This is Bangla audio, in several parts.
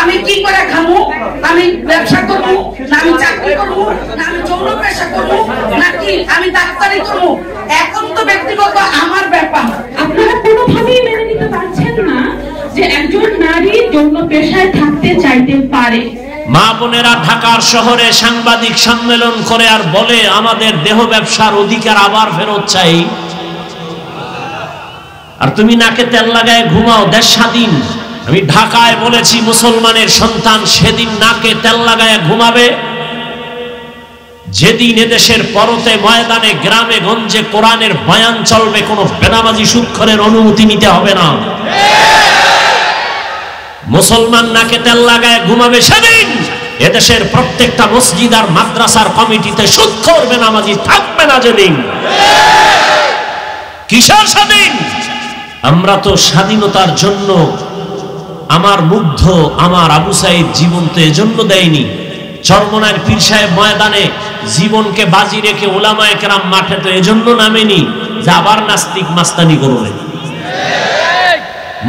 আমি কি করে খাবো? আমি ব্যবসা করবো, না আমি চাকরি করবো, না আমি যৌন পেশা করবো, নাকি আমি ডাক্তারি করবো? এখন তো ব্যক্তিগত আমার ব্যাপার। আপনারা কোনোভাবেই মেনে নিতে পারছেন না যে একজন নারী যৌন পেশায় থাকতে চাইতে পারে। মা বোনেরা ঢাকার শহরে সাংবাদিক সম্মেলন করে আর বলে আমাদের দেহ ব্যবসার অধিকার আবার ফেরত চাই। আর তুমি নাকে তেল লাগায় ঘুমাও, দেশ স্বাধীন। আমি ঢাকায় বলেছি মুসলমানের সন্তান সেদিন নাকে তেল লাগায় ঘুমাবে যেদিন এদেশের পরতে ময়দানে গ্রামে গঞ্জে কোরআনের বয়ান চলবে, কোনো বেনামাজি সুদখোরের অনুমতি নিতে হবে না। মুসলমান নাকে তেল লাগায় ঘুমাবে সেদিন এদেশের প্রত্যেকটা মসজিদ আর মাদ্রাসার কমিটিতে সুদখোর বেনামাজি থাকবে না যেদিন। কিসের স্বাধীন? আমরা তো স্বাধীনতার জন্য আমার মুগ্ধ আমার আবু সাইদ জীবন তো এজন্য দেয়নি। চরমনার পীর সাহেব ময়দানে জীবনকে বাজি রেখে উলামায়ে কেরাম মাঠে তো এজন্য নামেনি যে আবার নাস্তিক মাস্তানি করবে।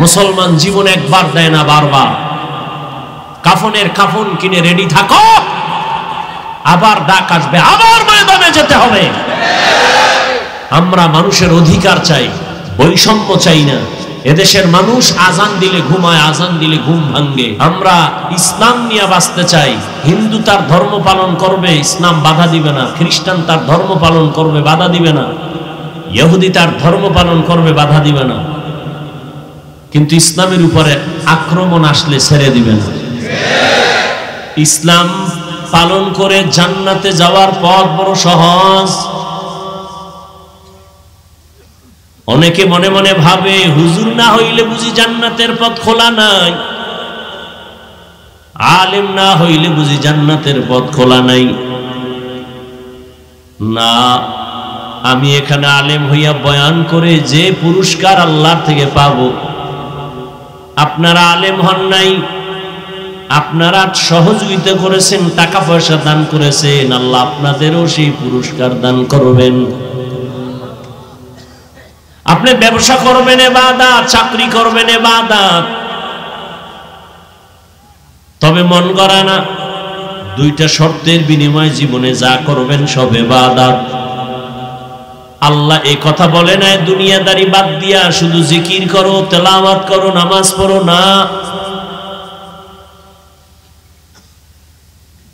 মুসলমান জীবন একবার দেয় না, বারবার। কাফনের কাফন কিনে রেডি থাকো, আবার ডাক আসবে, আবার ময়দানে যেতে হবে। আমরা মানুষের অধিকার চাই, বৈষম্য চাই না। এদেশের মানুষ আজান দিলে ঘুমায়, আজান দিলে ঘুম ভাঙ্গে। আমরা ইসলাম নিয়ে বাঁচতে চাই। হিন্দু তার ধর্ম পালন করবে, ইসলাম বাধা দিবে না। খ্রিস্টান তার ধর্ম পালন করবে, বাধা দিবে না। ইহুদি তার ধর্ম পালন করবে, বাধা দিবে না। কিন্তু ইসলামের উপরে আক্রমণ আসলে ছেড়ে দিবে না। ইসলাম পালন করে জান্নাতে যাওয়ার পথ বড় সহজ। অনেকে মনে মনে ভাবে হুজুর না হইলে বুঝি জান্নাতের পথ খোলা নাই, আলেম না হইলে বুঝি জান্নাতের পথ খোলা নাই। না, আমি এখানে আলেম হইয়া বয়ান করে যে পুরস্কার আল্লাহর থেকে পাবো, আপনারা আলেম হন নাই, আপনারা সহযোগিতা করেছেন, টাকা পয়সা দান করেছেন, আল্লাহ আপনাদেরও সেই পুরস্কার দান করবেন। আপনি ব্যবসা করবেন ইবাদত, চাকরি করবেন ইবাদত, তবে মন গড়া না। দুইটা শর্তের বিনিময়ে জীবনে যা করবেন সব ইবাদত। আল্লাহ এই কথা বলে না দুনিয়াদারি বাদ দিয়া শুধু জিকির করো, তেলাওয়াত করো, নামাজ পড়ো না।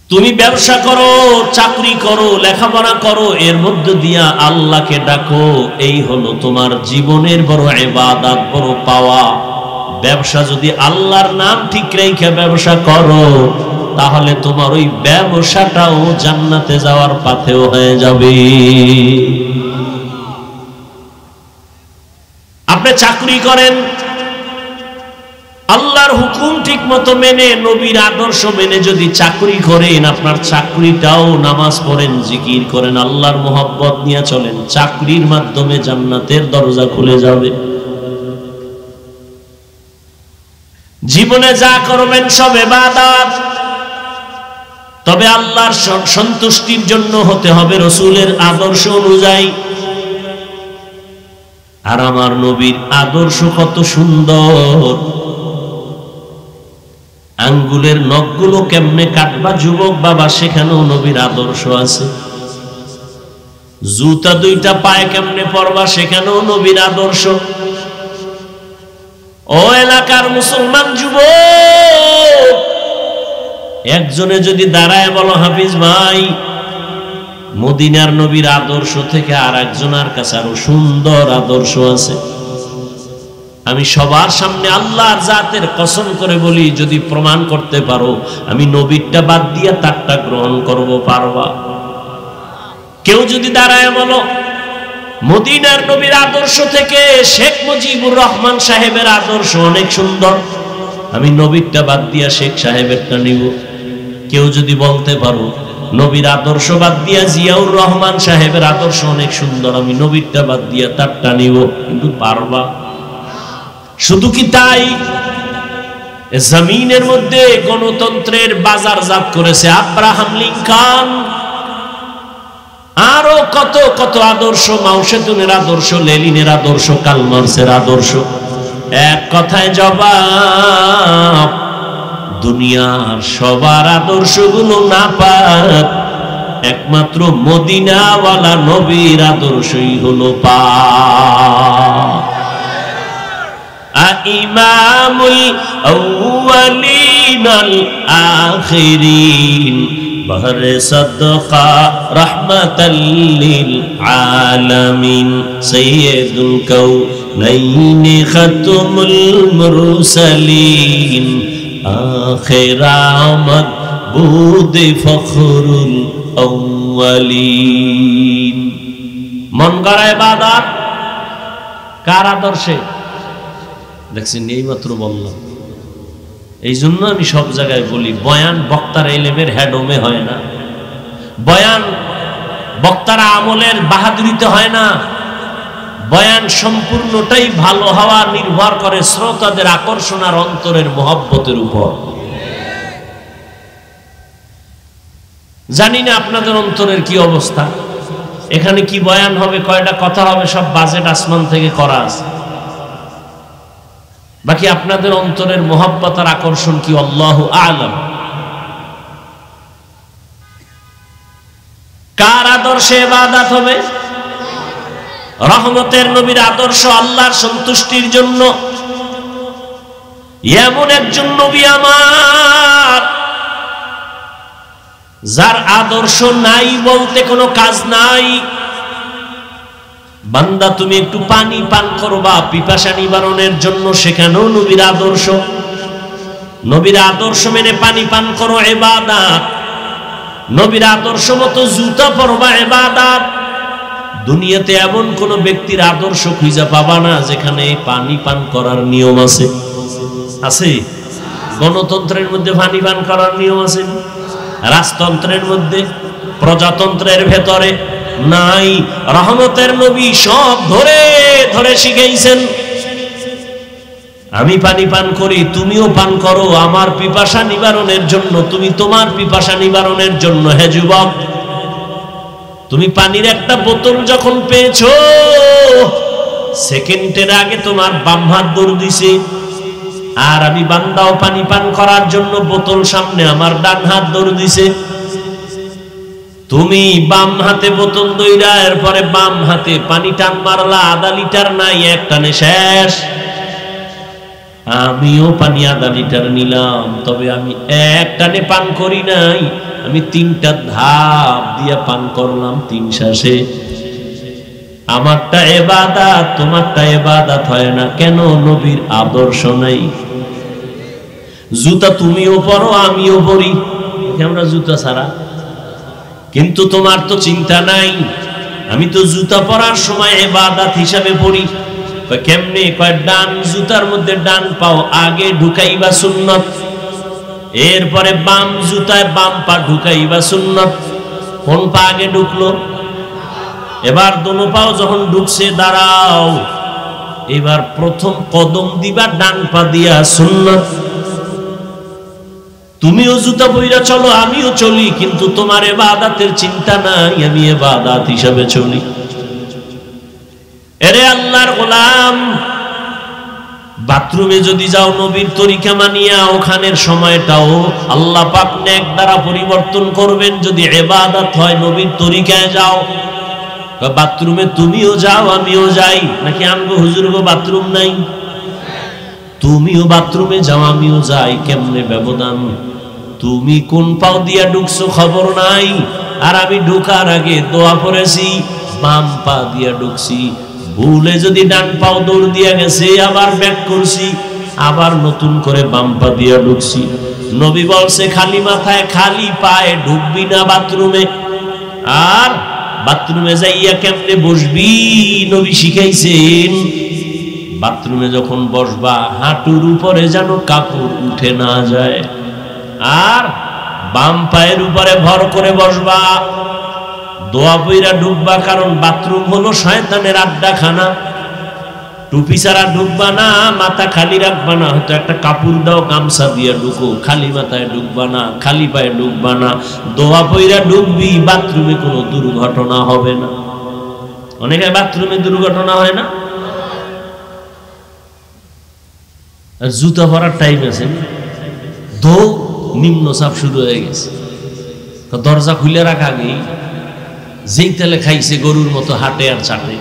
তুমি ব্যবসা করো, চাকরি করো, লেখাপড়া করো, এর মধ্য দিয়া আল্লাহকে ডাকো। এই হলো তোমার জীবনের বড় ইবাদত, বড় পাওয়া। ব্যবসা যদি আল্লাহর নাম ঠিক রেখে ব্যবসা করো, তাহলে তোমার ওই ব্যবসাটাও জান্নাতে যাওয়ার পথেও হয়ে যাবে। আপনি চাকরি করেন, আল্লাহর হুকুম ঠিক মতো মেনে, নবীর আদর্শ মেনে যদি চাকরি করেন, আপনার চাকরিটাও নামাজ পড়েন, জিকির করেন, আল্লাহর মোহাব্বত নিয়ে চলেন, চাকরির মাধ্যমে জান্নাতের দরজা খুলে যাবে। জীবনে যা করবেন সব ইবাদত, তবে আল্লাহর সন্তুষ্টির জন্য হতে হবে রাসূলের আদর্শ অনুযায়ী। আর আমার নবীর আদর্শ কত সুন্দর! আঙ্গুলের নখগুলো কেমনে কাটবা যুবক বাবা, সেখানেও নবীর আদর্শ আছে। জুতা দুইটা পায়ে কেমনে পরবা, সেখানেও নবীর আদর্শ। ও এলাকার মুসলমান যুবক, একজনে যদি দাঁড়ায় বলো হাফিজ ভাই, মদিনার নবীর আদর্শ থেকে আর একজনের কাছে আরো সুন্দর আদর্শ আছে। আমি সবার সামনে আল্লাহর জাতের কসম করে বলি, যদি প্রমাণ করতে পারো আমি নবীরটা বাদ দিয়ে তারটা গ্রহণ করব, পারবা? কেউ যদি দাঁড়ায় বলো মদিনার নবীর আদর্শ থেকে শেখ মুজিবুর রহমান সাহেবের আদর্শ অনেক সুন্দর, আমি নবীরটা বাদ দিয়া শেখ সাহেবেরটা নিব। কেউ যদি বলতে পারো নবীর আদর্শ বাদ দিয়া জিয়াউর রহমান সাহেবের আদর্শ অনেক সুন্দর, আমি নবীরটা বাদ দিয়া তারটা নিব, কিন্তু পারবা? শুধু কি তাই? জমিনের মধ্যে গণতন্ত্রের বাজারজাত করেছে আব্রাহাম লিঙ্কন, আরো কত কত আদর্শ, মাও সেতুনের আদর্শ, লেনিনের আদর্শ, কার্ল মার্ক্সের আদর্শ। এক কথায় জবাব, দুনিয়ার সবার আদর্শগুলো না পাক, একমাত্র মদিনাওয়ালা নবীর আদর্শই হলো পাক। ইমামুল আউয়ালিন আল আখিরিন বহরে সাদকা রাহমাতাল লিল আলামিন সাইয়্যিদুল কাউনাইন খাতুমুল মুরসালিন আখির মাবুদ ফখরুল আউয়ালিন। মন গড়া ইবাদত কার আদর্শে? দেখছেন, এইমাত্র বললাম। এই জন্য আমি সব জায়গায় বলি, বয়ান বক্তার এলেমের হেডোমে হয় না, বয়ান বক্তার আমলের বাহাদুরিতে হয় না, বয়ান সম্পূর্ণটাই ভালো হওয়া নির্ভর করে শ্রোতাদের আকর্ষণ আর অন্তরের মহব্বতের উপর। জানি না আপনাদের অন্তরের কি অবস্থা, এখানে কি বয়ান হবে, কয়টা কথা হবে, সব বাজেট আসমান থেকে করা আছে। বাকি আপনাদের অন্তরের মহব্বত আর আকর্ষণ কি, আল্লাহু আ'লাম। কার আদর্শে ইবাদত হবে? রহমতের নবীর আদর্শ আল্লাহর সন্তুষ্টির জন্য। এমন একজন নবী আমার, যার আদর্শ নাই বলতে কোনো কাজ নাই। বান্দা তুমি একটু পানি পান করবা পিপাসা নিবারণের জন্য, সেখানেও নবীর আদর্শ। নবীর আদর্শ মেনে পানি পান করো, ইবাদত। নবীর আদর্শ মতো জুতা পরবা, ইবাদত। দুনিয়াতে এমন কোন ব্যক্তির আদর্শ খুঁজে পাবা না যেখানে পানি পান করার নিয়ম আছে। আছে? গণতন্ত্রের মধ্যে পানি পান করার নিয়ম আছে? রাজতন্ত্রের মধ্যে, প্রজাতন্ত্রের ভেতরে নাই। রহমতের নবী সব ধরে ধরে শিখাইছেন। আমি পানি পান করি, তুমিও পান করো আমার পিপাসা নিবারণের জন্য, তুমি তোমার পিপাসা নিবারণের জন্য। হে যুবক, তুমি পানির একটা বোতল যখন পেয়েছো, সেকেন্ডের আগে তোমার বাম হাত দৌড় দিছে, আর আমি বান্দাও পানি পান করার জন্য বোতল সামনে, আমার ডান হাত দৌড় দিছে। তুমি বাম হাতে বোতল দইরা এরপরে বাম হাতে পানি টান মারলা, আধা লিটার নাই, এক টানে শেষ। আমিও পানি আধা লিটার নিলাম, তবে আমি এক টানে পান করি নাই, আমি 3টা ধাপ দিয়া পান করলাম 3 শ্বাসে। আমারটা ইবাদত, তোমারটা ইবাদত হয় না কেন? নবীর আদর্শ নাই। জুতা তুমিও পরো, আমিও পরি, আমরা জুতা ছাড়া। কিন্তু তোমার তো চিন্তা নাই, আমি তো জুতা পরার সময় ইবাদত হিসাবে পড়ি। কেমনে? কয় ডান জুতার মধ্যে ডান পাও আগে ঢুকাইবা সুন্নত, এরপরে বাম জুতায় বাম পা ঢুকাইবা সুন্নত। কোন পা আগে ঢুকলো? এবার দোনো পাও যখন ঢুকছে দাঁড়াও, এবার প্রথম কদম দিবা ডান পা দিয়া, সুন্নত। তুমিও জুতা পইরা চলো, আমিও চলি, কিন্তু তোমার ইবাদতের চিন্তা নাই, আমি ইবাদত হিসাবে চলি। এরে আল্লাহর গোলাম, বাথরুমে যদি যাও নবীর তরিকা মানিয়া, ওখানের সময়টাও আল্লাহ পাক নেক দ্বারা পরিবর্তন করবেন। যদি ইবাদত হয় নবীর তরিকায় যাও। বাথরুমে তুমিও যাও, আমিও যাই, নাকি আমগো হুজুর গো বাথরুম নাই? তুমিও বাথরুমে যাও, আমিও যাই, কেমনে ব্যবধান? তুমি কোন পাও দিয়া ঢুকছো খবর নাই, আর আমি ঢুকার আগে দোয়া পড়েছি, বাম পা দিয়া ঢুকছি। ভুলে যদি ডান পাও দৌড় দিয়া গেছে, আবার ব্যাক করছি, আবার নতুন করে বাম পা দিয়া ঢুকছি। নবী বলছে খালি মাথায় খালি পায়ে ঢুকবি না বাথরুমে। আর বাথরুমে যাইয়া কেমনে বসবি নবী শিখাইছেন। বাথরুমে যখন বসবা হাঁটুর উপরে যেন কাপড় উঠে না যায়, আর বাম পায়ের উপরে ভর করে বসবা। দোয়া পইরা ঢুকবা, কারণ বাথরুম হলো শয়তানের আড্ডাখানা। টুপি ছাড়া ঢুকবা না, মাথা খালি রাখবা না, হয়তো একটা কাপড় দাও, গামছা দিয়ে ঢুকো। খালি মাথায় ঢুকবা না, খালি পায়ে ঢুকবা না, দোয়া পইরা ঢুকবি। বাথরুমে কোনো দুর্ঘটনা হবে না। অনেকে বাথরুমে দুর্ঘটনা হয় না। আর জুতা পরার টাইম আছে, নিম্নচাপ শুরু হয়ে গেছে। দরজা খুলে রাখা আগেই যেই তেলে খাইছে গরুর মতো হাঁটে আর চাটে।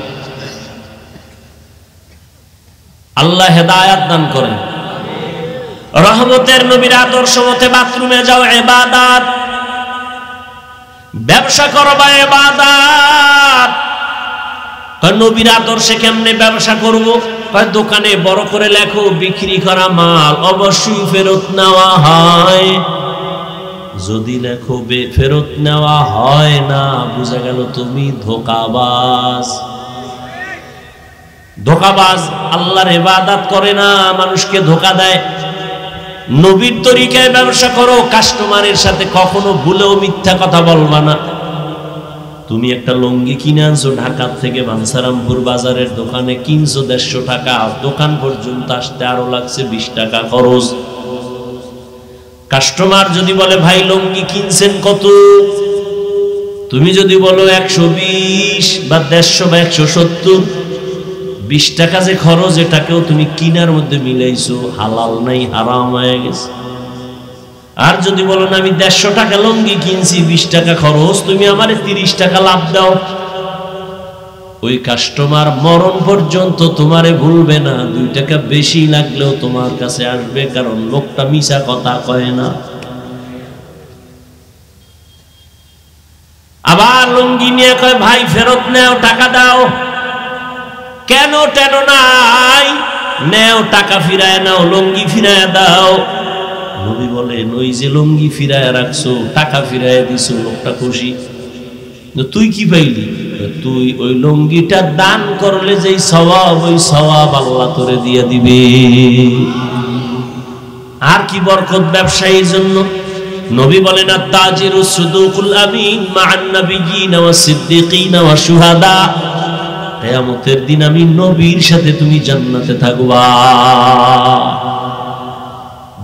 আল্লাহ হেদায়াত দান করেন। রহমতের নবীর আদর্শ মতে বাথরুমে যাও ইবাদত, ব্যবসা করবা ইবাদত। নবীর আদর্শে কেমনে ব্যবসা করব? দোকানে বড় করে লেখো বিক্রি করা মাল অবশ্যই ফেরত নেওয়া হয়। যদি লেখো ফেরত নেওয়া হয় না, বুঝা গেল তুমি ধোঁকাবাজ। ধোঁকাবাজ আল্লাহর ইবাদত করে না, মানুষকে ধোঁকা দেয়। নবীর তরিকায় ব্যবসা করো, কাস্টমারের সাথে কখনো ভুলেও মিথ্যা কথা বলবা না। তুমি একটা লুঙ্গি কিনে আনছো ঢাকা থেকে, বানসারামপুর বাজারের দোকানে কিনছো 150 টাকা, দোকান পর্যন্ত আসতে আরো লাগছে 20 টাকা খরচ। কাস্টমার যদি বলে ভাই লুঙ্গি কিনছেন কত, তুমি যদি বলো 120 বা 150 বা 170, 20 টাকা যে খরচ এটাকেও তুমি কিনার মধ্যে মিলাইছো, হালাল নাই, হারাম হয়ে গেছে। আর যদি বলো না আমি 150 টাকা লুঙ্গি কিনছি, 20 টাকা খরচ, তুমি আমারে 30 টাকা লাভ দাও, ওই কাস্টমার মরণ পর্যন্ত তোমারে ভুলবে না। 2 টাকা বেশি লাগলেও তোমার কাছে আসবে, কারণ লোকটা মিছা কথা কয় না। আবার লুঙ্গি নিয়ে কয় ভাই ফেরত নেও, টাকা দাও। কেন টেনো নাই? নেও, টাকা ফিরায় নাও, লুঙ্গি ফিরায় দাও। নবী বলেন ওই যে লুঙ্গি ফিরায় রাখছো, টাকা ফিরায় দিছো, লোকটা খুশি। তুই কি পাইলি? তুই ওই লুঙ্গিটা দান করলে যেই সওয়াব, ওই সওয়াব আল্লাহ তোরে দিয়ে দিবে। আর কি বরকত ব্যবসায়ীর জন্য। নবী বলেন আত-তাজিরু সুদুকুল আমিন মা'আন নাবিয়্যিনা ওয়াস সিদ্দিকিনা ওয়াস শুহাদা। কিয়ামতের দিন আমি নবীর সাথে তুমি জান্নাতে থাকবা।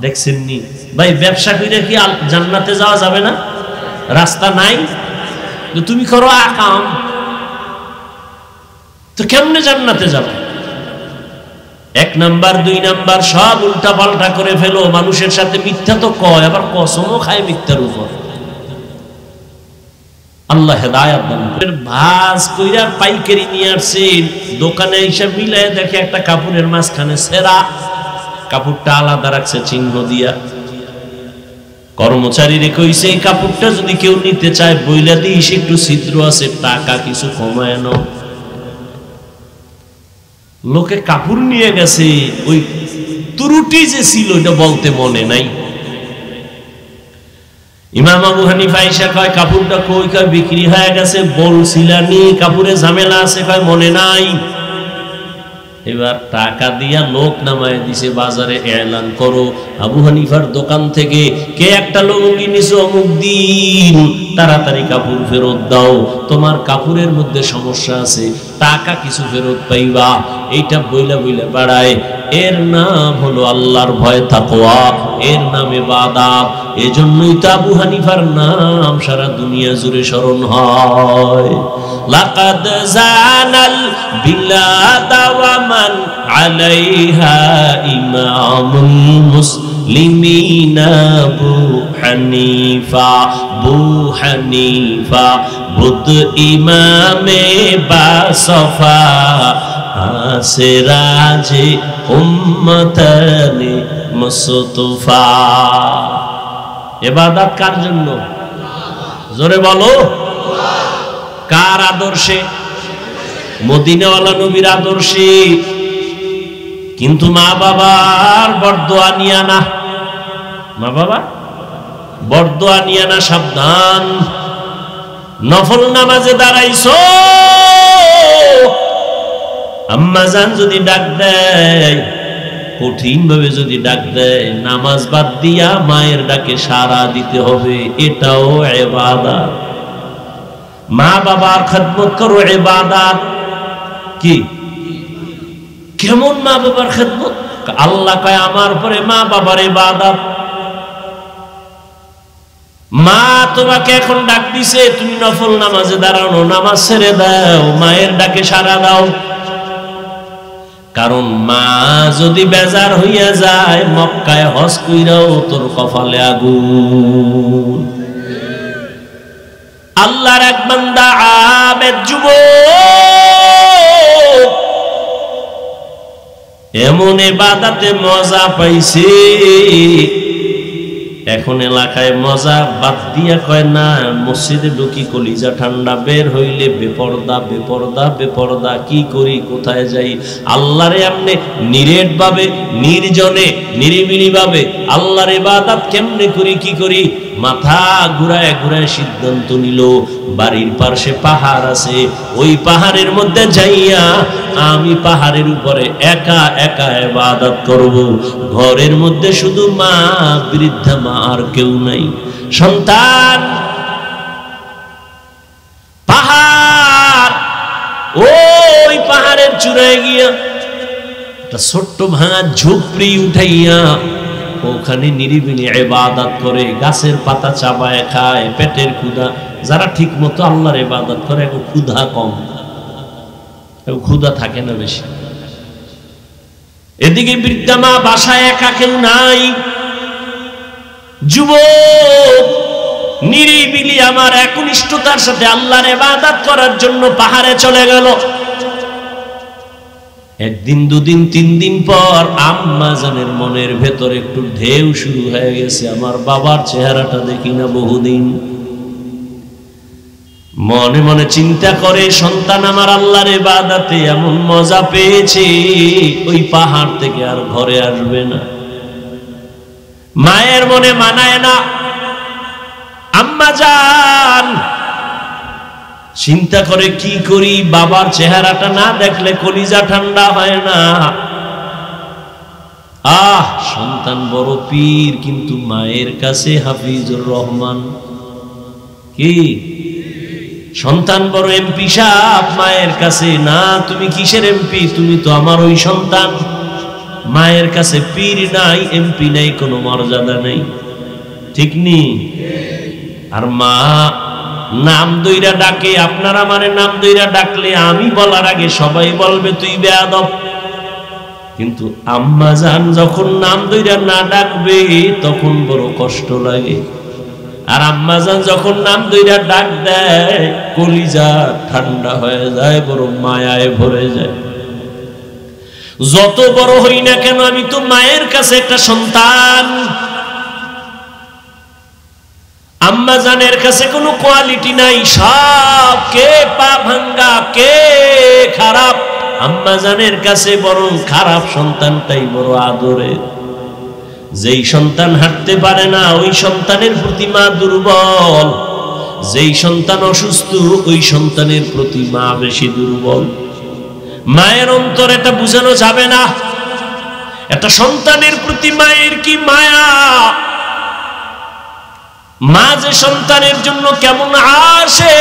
দেখছেন নি ভাই, ব্যবসা করে কি জান্নাতে যাওয়া যাবে না? রাস্তা নাই? তুমি করো আকাম, তো কেমনে জান্নাতে যাবে? 1 নাম্বার 2 নাম্বার সব উল্টা পাল্টা করে ফেলো। মানুষের সাথে মিথ্যা তো কয়, আবার কসমও খায় মিথ্যার উপর। আল্লাহ হেদায়াত দান করেন। ভাঁজ কইরা পাইকারি নিয়ে আসছেন, দোকানে হিসাব মিলায় দেখে একটা কাপড়ের মাঝখানে ছেঁড়া, কাপড়টা আলাদা রাখছে চিহ্ন দিয়া। কর্মচারীরে কইছে এই কাপড়টা যদি কেউ নিতে চায় বইলা দিস, একটু ছিদ্র আছে, টাকা কিছু কমায় নাও। লোকে কাপড় নিয়ে গেছে, ওই ত্রুটি যে ছিল এটা বলতে মনে নাই। ইমাম আবু হানিফা আয়েশা কয় কাপড়টা কই? কয় বিক্রি হয়ে গেছে। বলছিলানি কাপড়ে ঝামেলা আছে? কয় মনে নাই। এবার টাকা দিয়া লোক নামায় দিছে, বাজারে এলান করো আবু হানিফার দোকান থেকে কে একটা লুঙ্গি নিছো অমুক দিন, তাড়াতাড়ি কাপড় ফেরত দাও, তোমার কাপড়ের মধ্যে সমস্যা আছে, টাকা কিছু ফেরত পাইবা। এইটা বইলা বইলা বাড়ায়। এর নাম হলো আল্লাহর ভয়, তাকওয়া, এর নাম ইবাদত। এজন্যই তো আবু হানিফার নাম সারা দুনিয়া জুড়ে স্মরণ হয়। লাকাদ জানাল বিলাদা ওয়া মান আলাইহা ইমামুল মুসলিমিনা আবু হানিফা। আবু হানিফা বুদ ইমামে বাসফা, আসরাজে উম্মতানে মুস্তাফা। ইবাদত কার জন্য? জোরে বলো। কার আদর্শে? মদিনাওয়ালা নবীর আদর্শে। কিন্তু মা বাবার বরদোয়া নিয়া না, মা বাবা বরদোয়া নিয়া না, সাবধান। নফল নামাজে দাঁড়াইছো, আম্মা জান যদি ডাক দেয়, কঠিন ভাবে যদি ডাক দেয়, নামাজ বাদ দিয়া মায়ের ডাকে সাড়া দিতে হবে, এটাও ইবাদত। মা বাবার খেদমত করো, ইবাদত। কি কেমন মা বাবার খেদমত? আল্লাহ কয় আমার পরে মা বাবার ইবাদত। মা তোমাকে এখন ডাক দিছে, তুমি নফল নামাজে দাঁড়ানো, নামাজ ছেড়ে দাও, মায়ের ডাকে সাড়া দাও। কারণ মা যদি বেজার হইয়া যায় মক্কায় হজ কইরাও তোর কপালে আগুন। আল্লাহর এক বান্দা আবেদ যুবক এমন ইবাদতে মজা পাইছে, এখন এলাকায় মজা বাদ দিয়া কয় না মসজিদে ঢুকি কলিজা ঠান্ডা, বের হইলে বেপরদা বেপরদা বেপরদা, কি করি কোথায় যাই। আল্লাহরে এমনি নিরেট ভাবে নির্জনে নিরিবিলি ভাবে আল্লাহর ইবাদত কেমনে করি কি করি মাথা ঘুরায় ঘুরায় সিদ্ধান্ত নিল বাড়ির পাশে পাহাড় আছে, ওই পাহাড়ের মধ্যে যাইয়া আমি পাহাড়ের উপরে একা একা ইবাদত করব। ঘরের মধ্যে শুধু মা, বৃদ্ধা মা, আর কেউ নাই। সন্তান পাহাড়, ওই পাহাড়ের চূড়ায় গিয়া একটা ছোট্ট ভাঙা ঝুপড়ি উঠাইয়া ওখানে নিরিবিলি ইবাদত করে, গাছের পাতা চাবায় খায়, পেটের ক্ষুধা। যারা ঠিক মতো আল্লাহর ইবাদত করে এখন ক্ষুধা কম, ক্ষুধা থাকে না বেশি। এদিকে বৃদ্ধা মা বাসায় একা, কেউ নাই। যুবক নিরিবিলি আমার একনিষ্ঠতার সাথে আল্লাহর ইবাদত করার জন্য পাহাড়ে চলে গেল। একদিন দুদিন তিন দিন পর আম্মা জানের মনের ভেতর একটু ঢেউ শুরু হয়ে গেছে, আমার বাবার চেহারাটা দেখি না বহুদিন। মনে মনে চিন্তা করে সন্তান আমার আল্লাহর ইবাদতে এমন মজা পেয়েছে, ওই পাহাড় থেকে আর ঘরে আসবে না। মায়ের মনে মানায় না। আম্মা জান চিন্তা করে কি করি, বাবার চেহারাটা না দেখলে কলিজা ঠান্ডা হয় না। সন্তান বড় পীর, কিন্তু মায়ের কাছে হাফিজুর রহমান। কি সন্তান বড় এমপি সাহেব, মায়ের কাছে না তুমি কিসের এমপি, তুমি তো আমার ওই সন্তান। মায়ের কাছে পীর নাই, এমপি নাই, কোনো মর্যাদা নেই, ঠিক নি? আর মা নাম দইরা ডাকে, আপনারা মানে নাম দইরা ডাকলে আমি বলার আগে সবাই বলবে তুই বেয়াদব। কিন্তু আম্মা জান যখন নাম দইরা না ডাকবে তখন বড় কষ্ট লাগে। আর আম্মা জান যখন নাম দইরা ডাক দেয় কলিজা ঠান্ডা হয়ে যায়, বড় মায়ায় ভরে যায়। যত বড় হই না কেন আমি তো মায়ের কাছে একটা সন্তান। আম্মা জানের কাছে কোনো কোয়ালিটি নাই, সব কে পা ভাঙ্গা, কে খারাপ। আম্মা জানের কাছে বরং খারাপ সন্তানটাই বড় আদরের। যেই সন্তান হাঁটতে পারে না ওই সন্তানের প্রতি মা দুর্বল, যেই সন্তান অসুস্থ ওই সন্তানের প্রতি মা বেশি দুর্বল। মায়ের অন্তর এটা বুঝানো যাবে না, একটা সন্তানের প্রতি মায়ের কি মায়া। মা যে সন্তানের জন্য কেমন আসে,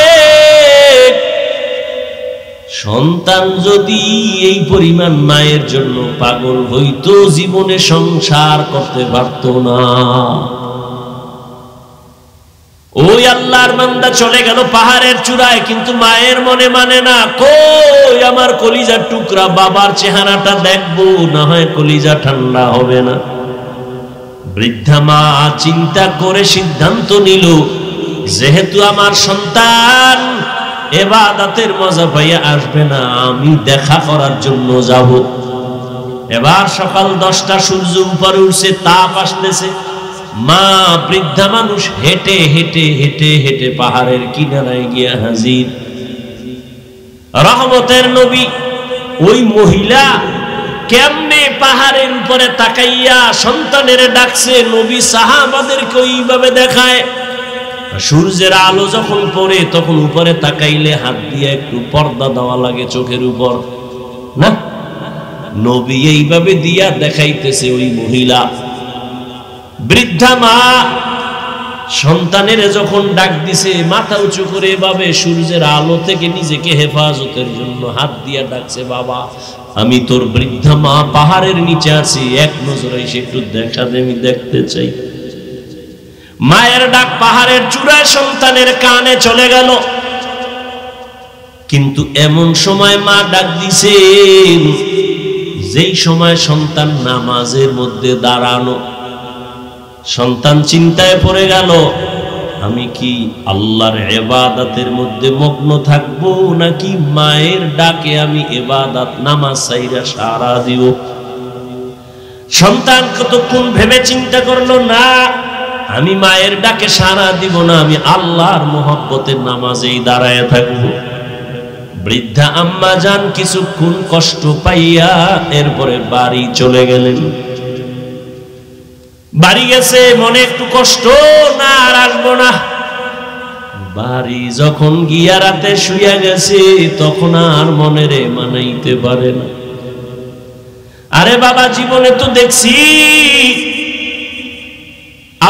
সন্তান যদি এই পরিমাণ মায়ের জন্য পাগল হইতো জীবনে সংসার করতে পারত না। ওই আল্লাহর বান্দা চলে গেল পাহাড়ের চূড়ায়, কিন্তু মায়ের মনে মানে না। কই আমার কলিজার টুকরা, বাবার চেহারাটা দেখবো, না হয় কলিজা ঠান্ডা হবে না। বৃদ্ধা মা চিন্তা করে সিদ্ধান্ত নিল, যেহেতু আমার সন্তান ইবাদতের মজা পাইয়া আসবে না, আমি দেখা করার জন্য যাব। এবার সকাল 10টা, সূর্য উপরে উঠছে, তাপ আসতেছে। মা বৃদ্ধা মানুষ হেঁটে হেঁটে হেঁটে হেঁটে পাহাড়ের কিনারায় গিয়া হাজির। রহমতের নবী ওই মহিলা কেমনে পাহাড়ের উপরে তাকাইয়া সন্তানের ডাকছে, নবী সাহাবাদেরকে ওইভাবে দেখায়। সূর্যের আলো যখন পড়ে তখন উপরে তাকাইলে হাত দিয়ে একটু পর্দা দেওয়া লাগে চোখের উপর, না? নবী এইভাবে দিয়া দেখাইতেছে ওই মহিলা। বৃদ্ধা মা সন্তানের যখন ডাক দিছে, মাথা উঁচু করে এভাবে সূর্যের আলো থেকে নিজেকে হেফাজতের জন্য হাত দিয়া ডাকছে, বাবা আমি তোর বৃদ্ধা মা, পাহাড়ের নিচে আছি, এক নজরে এসে একটু দেখা দে, আমি দেখতে চাই। মায়ের ডাক পাহাড়ের চূড়ায় সন্তানের কানে চলে গেল। কিন্তু এমন সময় মা ডাক দিছেন যেই সময় সন্তান নামাজের মধ্যে দাঁড়ানো, সন্তান চিন্তায় পড়ে গেল আমি কি আল্লাহর ইবাদতের মধ্যে মগ্ন থাকব নাকি মায়ের ডাকে আমি ইবাদত নামাজ সাইরা সারা দিব। সন্তান কতক্ষণ ভেবে চিন্তা করলো, না আমি মায়ের ডাকে সারা দিব না, আমি আল্লাহর মোহব্বতের নামাজেই দাঁড়ায় থাকব। বৃদ্ধা আম্মা জান কিছুক্ষণ কষ্ট পাইয়া এরপরে বাড়ি চলে গেলেন। বাড়ি গেছে, মনে একটু কষ্ট, না আর আসবো না। বাড়ি যখন গিয়া রাতে শুইয়া গেছে তখন আর মনেরে মানাইতে পারে না। আরে বাবা, জীবনে তো দেখছি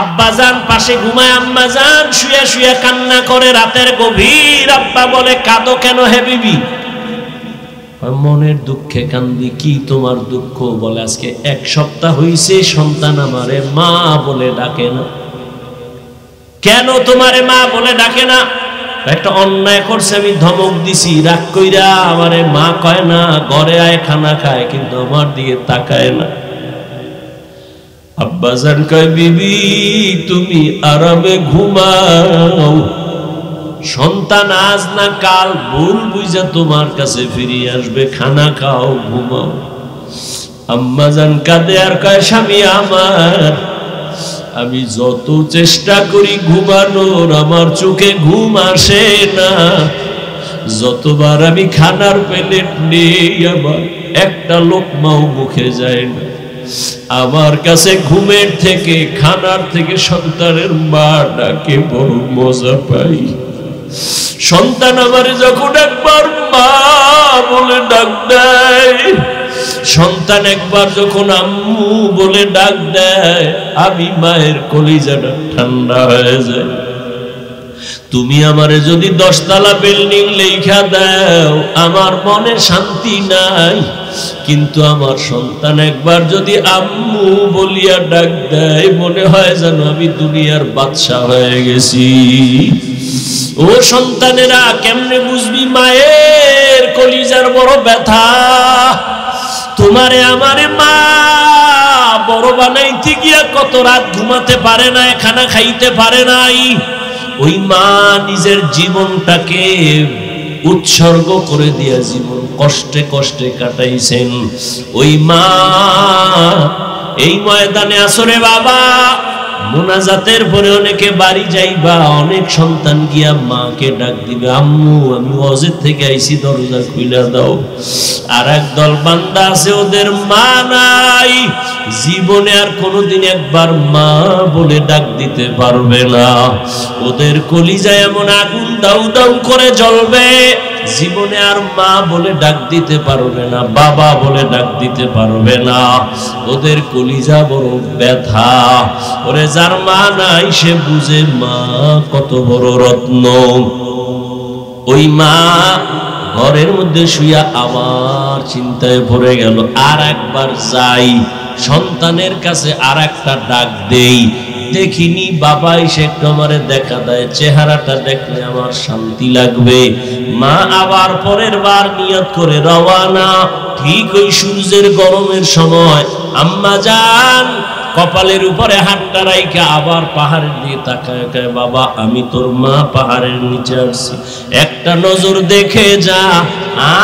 আব্বাজান পাশে ঘুমায়, আম্মাজান শুয়া শুয়া কান্না করে রাতের গভীর। আব্বা বলে, কাঁদো কেন হে বিবি? মনের দুঃখে কান্দি। কি তোমার দুঃখ? বলে, আজকে 1 সপ্তাহ হইছে সন্তান আমারে মা বলে ডাকে না। কেন তোমারে মা বলে ডাকে না? একটা অন্যায় করছে, আমি ধমক দিছি, রাগ কইরা আমারে মা কয় না, ঘরে আয় খানা খায়, কিন্তু আমার দিকে তাকায় না। আব্বাজান কয়, বিবি তুমি আরামে ঘুমাও, সন্তান আজ না কাল ভুল বুঝা তোমার কাছে ফিরে আসবে, খানা খাও, ঘুমাও। আম্মাজান কাঁদে আর কয়, স্বামী আমার, আমি যত চেষ্টা করি ঘুমানোর আমার চোখে ঘুম আসে না। যতবার আমি খানার প্লেট নেই আমার একটা লোকমাও মুখে যায় না। আমার কাছে ঘুমের থেকে খানার থেকে সন্তানের মা ডাকে বড় মজা পাই। সন্তান আমারে যখন একবার মা বলে ডাক দেয়, সন্তান একবার যখন আম্মু বলে ডাক দেয়, আমি মায়ের কলিজাটা ঠান্ডা হয়ে যায়। তুমি আমারে যদি 10 তলা বিল্ডিং লেখা দাও আমার মনে শান্তি নাই, কিন্তু আমার সন্তান একবার যদি আম্মু বলিয়া ডাক দেয় মনে হয় যেন আমি দুনিয়ার বাদশা হয়ে গেছি। ও সন্তানেরা, কেমনে বুঝবি মায়ের কলিজার বড় ব্যথা? তোমারে আমারে মা বড় বানাইতে গিয়া কত রাত ঘুমাতে পারে না, খানা খাইতে পারে নাই। ওই মা নিজের জীবনটাকে উৎসর্গ করে দিয়া জীবন কষ্টে কষ্টে কাটাইছেন। ওই মা এই ময়দানে আসরে বাবা, মোনাজাতের পরে অনেকে বাড়ি যাইবা, অনেক সন্তান গিয়া মাকে ডাক দিবে, আম্মু আমি ওয়াজের থেকে আইছি, দরজা খুইলা দাও। আর একদল বান্দা আছে ওদের মা নাই, জীবনে আর কোনোদিন একবার মা বলে ডাক দিতে পারবে না। ওদের কলিজায় এমন আগুন দাউ দাউ করে জ্বলবে, জীবনে আর মা বলে ডাক দিতে পারবে না, বাবা বলে ডাক দিতে পারবে না। ওদের কলিজা বড় ব্যথা। ওরে যার মা নাই সে বুঝে মা কত বড় রত্ন। ওই মা ঘরের মধ্যে শুইয়া আবার চিন্তায় ভরে গেল, আর একবার যাই সন্তানের কাছে, আর একটা ডাক দেই, দেখিনি বাবা এসে একটু আমারে দেখা দেয়, চেহারাটা দেখলে আমার শান্তি লাগবে। মা আবার পরের বার নিয়ত করে রওয়ানা। ঠিক ওই সূর্যের গরমের সময় আম্মা জান কপালের উপরে হাতটা রাইখা আবার পাহাড়ের দিকে তাকায়, বাবা আমি তোর মা পাহাড়ের নিচে আসছি, একটা নজর দেখে যা।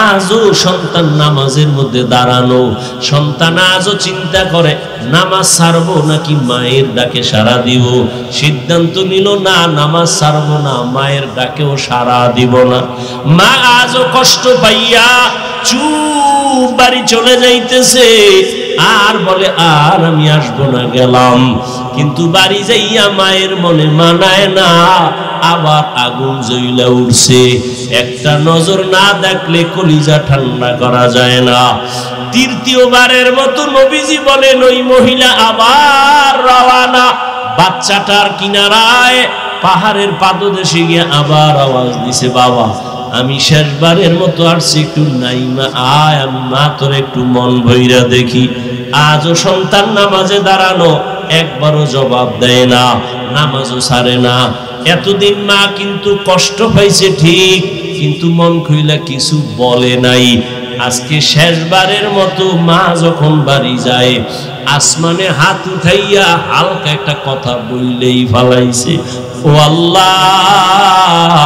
আজও সন্তান নামাজের মধ্যে দাঁড়ানো, সন্তান আজও চিন্তা করে নামাজ ছাড়বো নাকি মায়ের ডাকে সাড়া দিব। সিদ্ধান্ত নিল না, নামাজ ছাড়বো না, মায়ের ডাকেও সাড়া দিব না। মা আজও কষ্ট পাইয়া চুপ বাড়ি চলে যাইতেছে, আর বলে আর আমি আসবো না, গেলাম। কিন্তু বাড়ি যাইয়া মায়ের মনে মানায় না, আবার আগুন জ্বলা উঠছে। একটা নজর না দেখলে কলিজা ঠান্ডা করা যায় না। তৃতীয়বারের মতো নবীজি বলেন ওই মহিলা আবার রওয়ানা। বাচ্চাটার কিনারায় পাহাড়ের পাদদেশে গিয়ে আবার আওয়াজ দিছে, বাবা আমি শেষবারের মতো আসছি, একটু নাইমা আয়, আমি মা তোর একটু মন ভইরা দেখি। আজও সন্তান নামাজে দাঁড়ানো, একবারও জবাব দেয় না, নামাজও ছাড়ে না। এতদিন মা কিন্তু কষ্ট পাইছে ঠিক, কিন্তু মন খুইলা কিছু বলে নাই। আজকে শেষবারের মতো মা যখন বাড়ি যায় আসমানে হাত উঠাইয়া হালকা একটা কথা বললেই ফালাইছে, ও আল্লাহ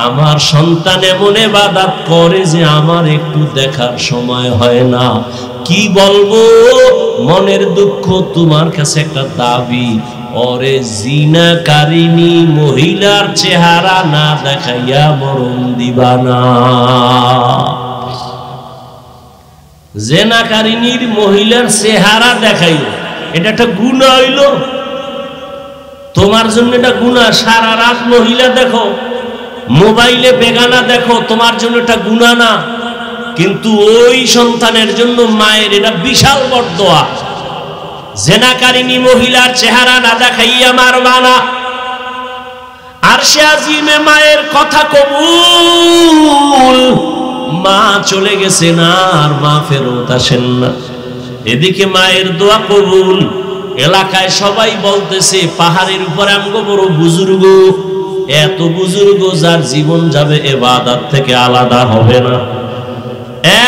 আমার সন্তান এমন ইবাদত করে যে আমার একটু দেখার সময় হয় না। কি বলবো, মনের দুঃখ, তোমার কাছে একটা দাবি, ওরে জিনাকারিনী মহিলার চেহারা না দেখাইয়া মরণ দিবা না। জিনাকারিনীর মহিলার চেহারা দেখাইও, এটা একটা গুনাহ হইল তোমার জন্য, এটা গুনাহ। সারা রাত মহিলা দেখো, মোবাইলে বেগানা দেখো, তোমার জন্য এটা গুনাহ না, কিন্তু ওই সন্তানের জন্য মায়ের এটা বিশাল বরদোয়া। জিনাকারিনী মহিলার চেহারা না দেখাইয়া মারবা না। আরশে আজিমে মায়ের কথা কবুল। মা চলে গেছে না, আর মা ফেরত আসেন না। এদিকে মায়ের দোয়া কবুল। এলাকায় সবাই বলতেছে পাহাড়ের উপরে আমগো বড় বুজুর্গ, এত বুজুর্গ যার জীবন যাবে ইবাদত থেকে আলাদা হবে না।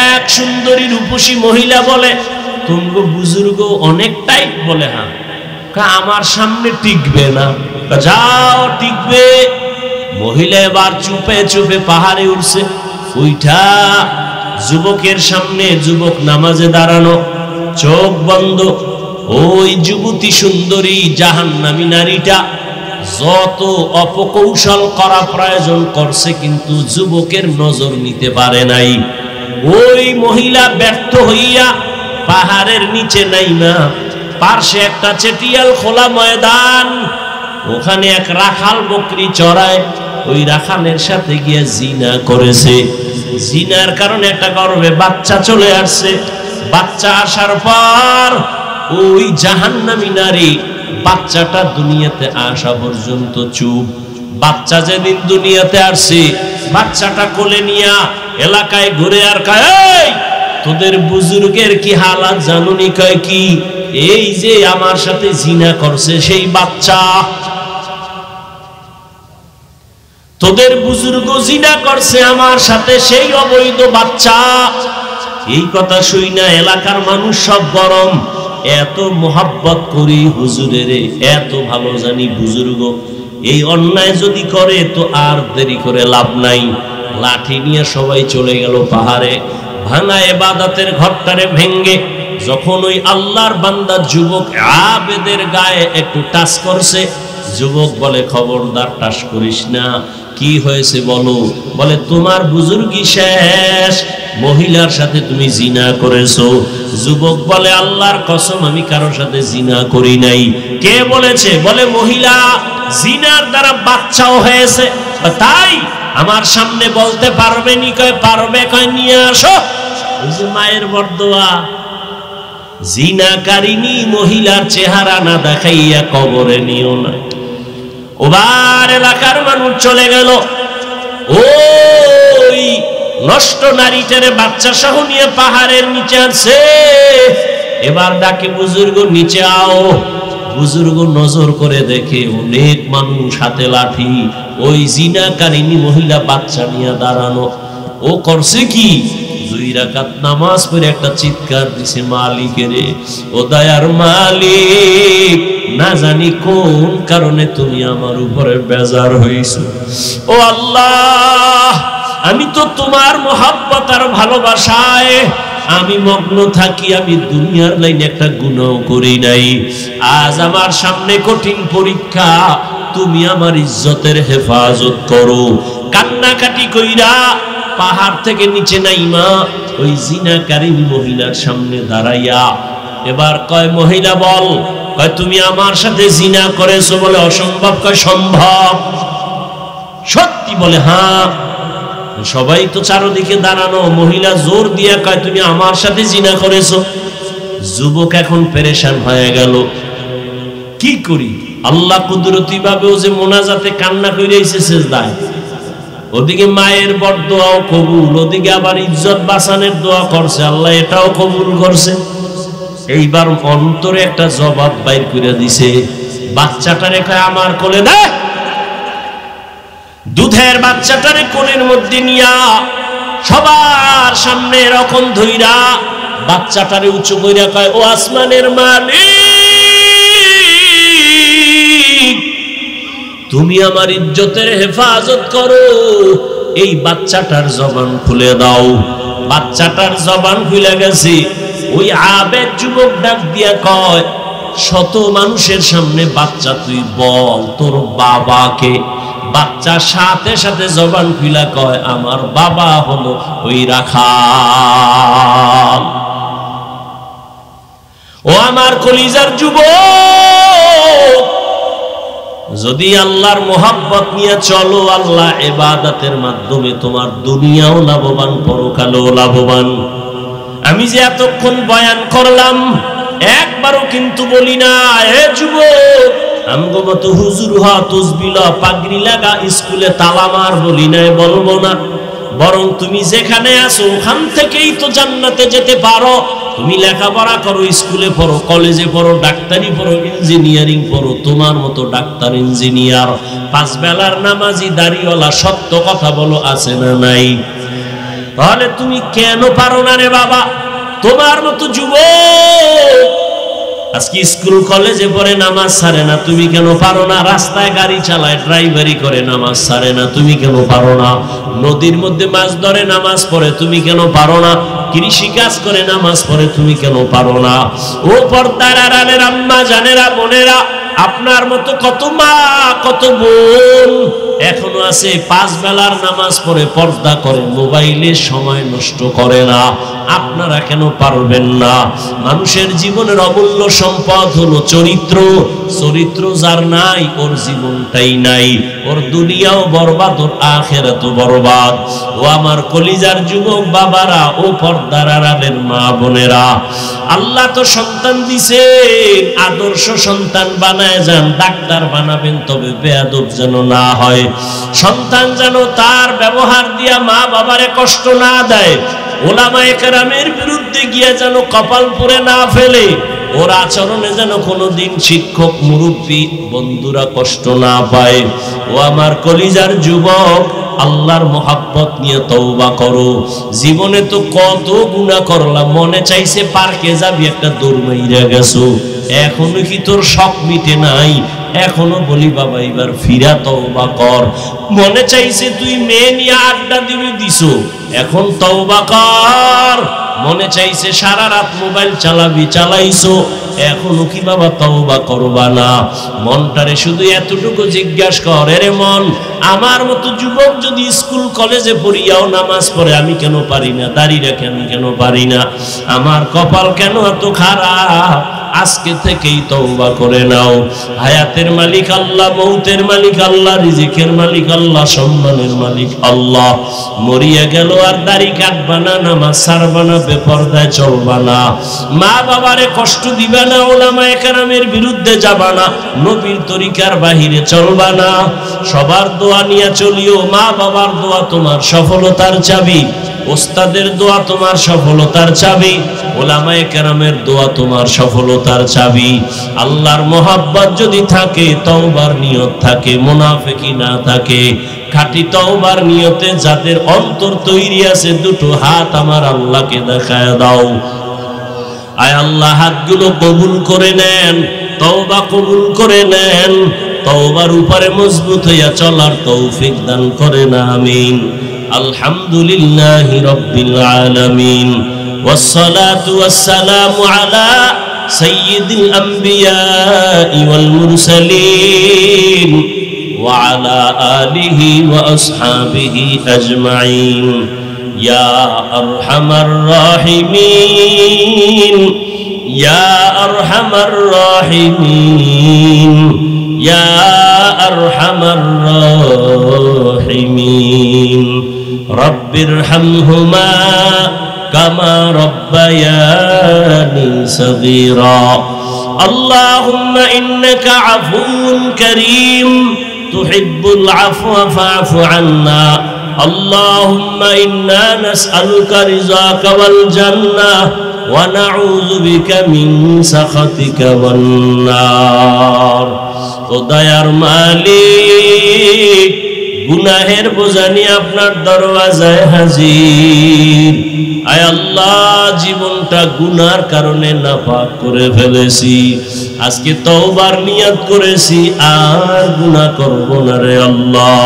এক সুন্দরী রূপসী মহিলা বলে, তুমগো বুজুর্গ অনেক টাইট। বলে হ্যাঁ। আমার সামনে টিকবে না। যাও, টিকবে। মহিলা এবার চুপে চুপে পাহাড়ে উঠছে। উঠা যুবকের সামনে, যুবক নামাজে দাঁড়ানো, চোখ বন্ধ। ওই যুবতী সুন্দরী জাহান্নামী নারীটা যত অপকৌশল করা প্রয়োজন করছে, কিন্তু যুবকের নজর নিতে পারে নাই। ওই মহিলা ব্যর্থ হইয়া পাহাড়ের নিচে নাইমা পার্শ্বে একটা চেটিয়াল খোলা ময়দান, ওখানে এক রাখাল বকরি চড়ায়, ওই রাখালের সাথে গিয়ে জিনা করেছে। জিনার কারণে একটা গর্ভে বাচ্চা চলে আসছে। বাচ্চা আসার পর ওই জাহান্নামী নারী বাচ্চাটা দুনিয়াতে আসা পর্যন্ত চুপ। বাচ্চা যেদিন দুনিয়াতে আসছে, বাচ্চাটা কোলে নিয়া এলাকায় ঘুরে আর কয়, এই তোদের বুজুর্গের কি হালাত জানুনি? কয় কি? এই যে আমার সাথে জিনা করছে সেই বাচ্চা। তোদের বুজুর্গ জিনা করছে আমার সাথে, সেই অবৈধ বাচ্চা। এই কথা শুই না এলাকার মানুষ সব গরম। এত মোহাব্বত করি হুজুরের, এত ভালো জানি বুজুর্গ এই অন্যায় যদি করে তো আর দেরি করে লাভ নাই। লাঠি নিয়ে সবাই চলে গেল পাহাড়ে। ভাঙা ইবাদতের ঘরটারে ভেঙ্গে যখন ওই আল্লাহর বান্দা যুবক আবেদের গায়ে একটু টাচ করছে, যুবক বলে, খবরদার টাচ করিস না। কি হয়েছে বলো? বলে, তোমার বুজুর্গি শেষ, মহিলার সাথে তুমি জিনা করেছো। যুবক বলে, আল্লাহর কসম আমি কারোর সাথে জিনা করি নাই। কে বলেছে? বলে, মহিলা জিনার দ্বারা বাচ্চাও হয়েছে। তাই আমার সামনে বলতে পারবে নি? কয় পারবে। কয় নিয়ে আসো। ওই যে মায়ের বরদোয়া, জিনাকারিনী মহিলার চেহারা না দেখাইয়া কবরে নিও না। ওবার এলাকার মানুষ চলে গেল। ওই নষ্ট নারীটারে বাচ্চা সহ নিয়ে পাহাড়ের নিচে আসছে। এবার ডাকে, বুজুর্গ নিচে আও। বুজুর্গ নজর করে দেখে অনেক মানুষ হাতে লাঠি, ওই জিনাকারিনী মহিলা বাচ্চা নিয়ে দাঁড়ানো। ও করছে কি? 2 রাকাত নামাজ পড়ে একটা চিৎকার দিছে, মালিকেরে, ও দয়ার মালিক, না জানি কোন কারণে তুমি আমার উপরে বেজার হইছো। ও আল্লাহ, আমি তো তোমার মহব্বত আর ভালোবাসায় আমি মগ্ন থাকি। আমি দুনিয়ার লাইনে একটা গুনাহ করি নাই। আজ আমার সামনে কঠিন পরীক্ষা, তুমি আমার ইজ্জতের হেফাজত করো। কান্নাকাটি কইরা পাহাড় থেকে নিচে নাইমা ওই জিনাকারিনী মহিলার সামনে দাঁড়াইয়া এবার কয়, মহিলা বল। কয়, তুমি আমার সাথে জিনা করেছো। বলে, অসম্ভব। কয়, সম্ভব। সত্যি? বলে, হ্যাঁ। সবাই তো চারদিকে দাঁড়ানো। মহিলা জোর দিয়া কয়, তুমি আমার সাথে জিনা করেছো। যুবক এখন পেরেশান হয়ে গেল, কি করি? আল্লাহ কুদরতি ভাবে ও যে মোনাজাতে কান্না কইরাইছে সেজদায়, ওদিকে মায়ের বরদোয়াও কবুল, ওদিকে আবার ইজ্জত বাঁচানোর দোয়া করছে, আল্লাহ এটাও কবুল করছে। এইবার অন্তরে একটা জবাব বাইর করে দিছে। বাচ্চাটারে কয়, আমার কোলে দে। দুধের বাচ্চাটারে কোলের মধ্যে নিয়া সবার সামনে এরকম ধইরা বাচ্চাটারে উঁচু কইরা কয়, ও আসমানের মালিক, তুমি আমার ইজ্জতের হেফাজত করো, এই বাচ্চাটার জবান খুলে দাও। বাচ্চাটার জবান খুলে গেছে। ওই আবেদ যুবক ডাক দিয়া কয়, শত মানুষের সামনে বাচ্চা তুই বল তোর বাবাকে। বাচ্চা সাথে সাথে জবান খুলে কয়, আমার বাবা হলো ওই রাখাল। ও আমার কলিজার যুবক, যদি আল্লাহর মোহাব্বত নিয়ে চলো, আল্লাহ ইবাদতের মাধ্যমে তোমার দুনিয়াও লাভবান, পরকালেও লাভবান। আমি যে এতক্ষণ বয়ান করলাম, একবারও কিন্তু বলি না এ যুবক আমগো মতো হুজুর হ, তসবিহ পাগড়ি লাগা, স্কুলে তালা মার, বলি নাই, বলবো না। বরং তুমি যেখানে আছো ওখান থেকেই তো জান্নাতে যেতে পারো। তুমি লেখাপড়া করো, স্কুলে পড়ো, কলেজে পড়ো, ডাক্তারি পড়ো, ইঞ্জিনিয়ারিং পড়ো, তোমার মতো ডাক্তার, ইঞ্জিনিয়ার, পাঁচ বেলার নামাজি, দাড়িওয়ালা, সত্য কথা বলো, আছে না নাই? তাহলে তুমি কেন পারো না রে বাবা? তোমার মতো যুবক আজকে স্কুল কলেজে পড়ে নামাজ ছাড়ে না, তুমি কেন পারো না? রাস্তায় গাড়ি চালায়, ড্রাইভারি করে, নামাজ ছাড়ে না, তুমি কেন পারো না? নদীর মধ্যে মাছ ধরে, নামাজ পড়ে, তুমি কেন পারো না? কৃষি কাজ করে, নামাজ পড়ে, তুমি কেন পারো না? ও পর্দার আড়ালের আম্মা জানেরা, বোনেরা, আপনার মতো কত মা, কত বোন এখনো আছে পাঁচ বেলার নামাজ পড়ে, পর্দা করে, মোবাইলে সময় নষ্ট করে না। আপনারা কেন পারবেন না? মানুষের জীবনের অমূল্য সম্পদ হলো চরিত্র। চরিত্র যার নাই, ওর জীবনটাই নাই, ওর দুনিয়াও বরবাদ, ওর আখিরাতও বরবাদ। ও আমার কলিজার যুবক বাবারা, ও পর্দার আড়ালের মা বোনেরা, আল্লাহ তো সন্তান দিছে, আদর্শ সন্তান বানায় যান। ডাক্তার বানাবেন, তবে বেয়াদব যেন না হয়। সন্তান যেন তার ব্যবহার দিয়া মা বাবারে কষ্ট না দেয়। ওলামায়ে কেরামের বিরুদ্ধে গিয়ে যেন কপাল পুড়ে না ফেলে। ওর আচরণে যেন কোনোদিন শিক্ষক, মুরব্বী, বন্ধুরা কষ্ট না পায়। ও আমার কলিজার যুবক, আল্লাহর মোহাব্বত নিয়ে তওবা করো। জীবনে তো কত গুনাহ করলাম, মনে চাইছে পার্কে যাবি, একটা দৌড় মাইরা গেছো, এখনো কি তোর শখ মিটে নাই? এখনো বলি বাবা এবার ফিরা তওবা কর। মনে চাইছে তুই মেয়ে নিয়ে আড্ডা দিবি, দিছো, এখন তওবা কর। মনে চাইছে সারা রাত মোবাইল চালাবি, চালাইছো, এখনো কি বাবা তওবা করবা না? মনটারে শুধু এতটুকু জিজ্ঞাসা কর, এরে মন, আমার মতো যুবক যদি স্কুল কলেজে পড়িয়াও নামাজ পড়ে, আমি কেন পারি না? দাড়ি রাখে আমি কেন পারি না? আমার কপাল কেন এত খারাপ? আজকে থেকেই তওবা করে নাও। হায়াতের মালিক আল্লাহ, মৌতের মালিক আল্লাহ, রিজিকের মালিক আল্লাহ, সম্মানের মালিক আল্লাহ। মরিয়া গেল আর দাড়ি কাটবা না, নামাজ ছাড়বা না, বেপরদায় চলবা না, মা বাবারে কষ্ট দিবা না, ওলামায়ে কেরামের বিরুদ্ধে যাবা না, নবীর তরিকার বাহিরে চলবা না। সবার দোয়া নিয়ে চলিও। মা বাবার দোয়া তোমার সফলতার চাবি, ওস্তাদের দোয়া তোমার সফলতার চাবি, ওলামায়ে কেরামের দোয়া তোমার সফলতার চাবি। আল্লাহর মোহাব্বত যদি থাকে, তওবার নিয়ত থাকে, মুনাফিকি না থাকে, খাঁটি তওবার নিয়তে যাদের অন্তর তৈরি আছে, দুটো হাত আমার আল্লাহকে দেখায় দাও। আয় আল্লাহ, হাতগুলো কবুল করে নেন, তওবা কবুল করে নেন, তওবার উপরে মজবুত হইয়া চলার তৌফিক দান করেন, আমিন। আলহামদুলিল্লাহি রাব্বিল আলামিন, ওয়াসসালাতু ওয়াসসালামু আলা সাইয়্যিদিল আমবিয়াই ওয়াল মুরসালিন ওয়া আলা আলিহি ওয়া আসহাবিহি আজমাইন। ইয়া আরহামার রাহিমিন, ইয়া আরহামার রাহিমিন, ইয়া আরহামার রাহিমিন। রব্বিরহামহুমা কামা রব্বায়ানি সগীরা। আল্লাহুম্মা ইন্নাকা আফুউন কারীম তুহিব্বুল আফওয়া ফা'ফু আন্না। আল্লাহুম্মা ইন্না নাসআলুকা রিযাকা ওয়াল জান্নাহ ওয়া নাউযু বিকা মিন সাখাতিকা ওয়ান নার। ও দয়ার মালিক, গুনাহের বোঝা নিয়ে আপনার দরওয়াজায় হাজির। আয় আল্লাহ, জীবনটা গুনার কারণে নাপাক করে ফেলেছি, আজকে তওবার নিয়ত করেছি আর গুনাহ করব না রে আল্লাহ।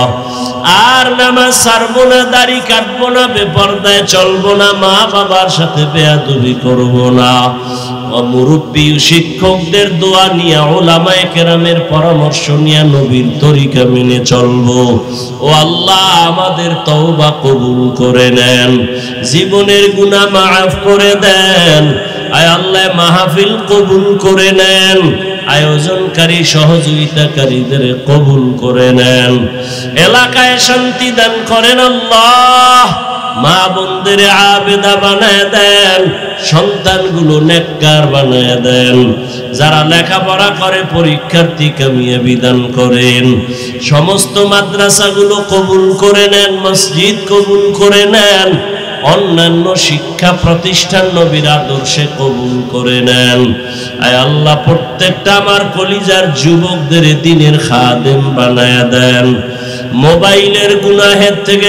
আর নামাজ ছাড়বো না, দাড়ি কাটবো না, বেপরদায় চলবো না, মা বাবার সাথে বেয়াদবি করবো না। মুরব্বী শিক্ষকদের দোয়া নিয়ে, উলামায়ে কেরামের পরামর্শ নিয়ে নবীর তরিকা মেনে চলবো। ও আল্লাহ, আমাদের তওবা কবুল করে নেন, জীবনের গুনাহ মাফ করে দেন। আয় আল্লাহ, মাহফিল কবুল করে নেন, আয়োজনকারী সহযোগিতাকারীদের কবুল করে নেন, এলাকায় শান্তি দান করেন আল্লাহ। মা বোনদের আবেদা বানায় দেন, সন্তানগুলো নেককার বানায় দেন, যারা লেখাপড়া করে পরীক্ষার্থী কামিয়াবি দান করেন। সমস্ত মাদ্রাসাগুলো কবুল করে নেন, মসজিদ কবুল করে নেন, অন্যান্য শিক্ষা প্রতিষ্ঠান নবীর আদর্শে কবুল করে নেন। আয় আল্লাহ, প্রত্যেকটা আমার কলিজার যুবকদের দ্বীনের খাদেম বানায়া দেন, মোবাইলের গুনাহের থেকে